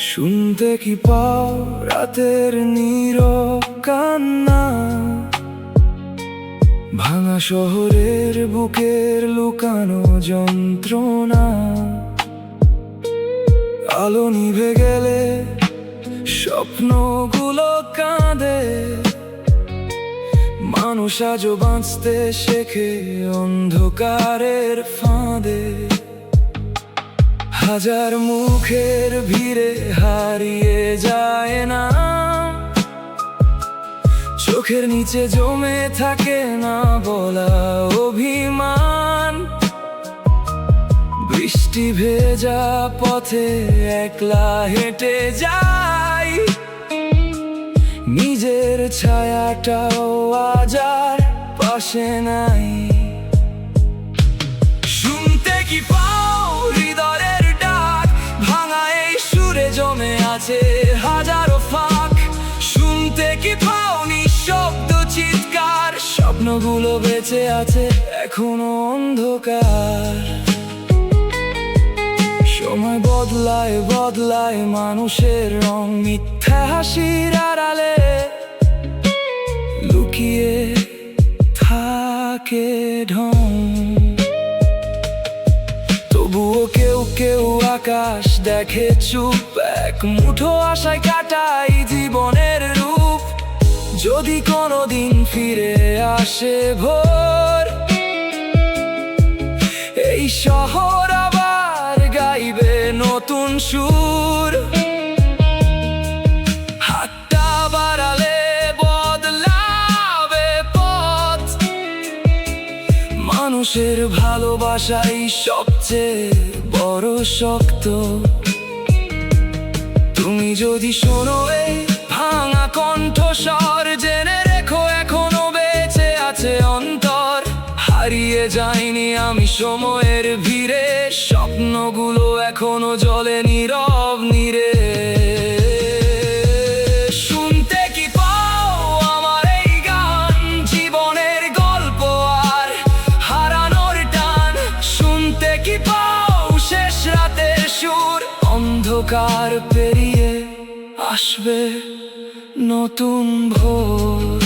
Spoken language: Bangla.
শুনতে কি পাও রাতের নীরব কান্না, ভাঙা শহরের বুকের লুকানো যন্ত্রণা। আলো নিভে গেলে স্বপ্নগুলো কাঁদে, মানুষ আজও বাঁচতে শেখে অন্ধকারের ফাঁদে। হাজার মুখের ভিড়ে হারিয়ে যায় না, চোখের নিচে জমে থাকে না বলা অভিমান। বৃষ্টি ভেজা পথে একলা হেঁটে যাই, নিজের ছায়াটাও আজ আর পাশে নাই। শুনতে কি পাও হৃদয়ের ডাক, ভাঙা এই সুরে জমে আছে হাজারো ফাঁক। শুনতে কি পাও নিঃশব্দ চিৎকার, স্বপ্নগুলো বেঁচে আছে এখনো অন্ধকার। সময় বদলায় বদলায় মানুষের রং, মিথ্যা হাসির আড়ালে লুকিয়ে থাকে ঢং। তবুও কেউ কেউ আকাশ দেখে চুপ, এক মুঠো আশায় কাটাই জীবনের রূপ। যদি কোনোদিন ফিরে আসে ভোর, এই শহর আবার গাইবে নতুন সুর। হাতটা বাড়ালে বদলাবে পথ, মানুষের ভালোবাসাই সবচেয়ে বড় শক্ত। তুমি যদি শোনো এই ভাঙা কণ্ঠস্বর, জেনে রেখো এখনো বেঁচে আছে অন্তর। হারিয়ে যাইনি আমি সময়ের ভিড়ে, স্বপ্নগুলো এখনো জ্বলে নীরব নীরে। শুনতে কি পাও আমার এই গান, জীবনের গল্প আর হারানোর টান। শুনতে কি পাও শেষ রাতের সুর, অন্ধকার পেরিয়ে আসবে নতুন ভোর।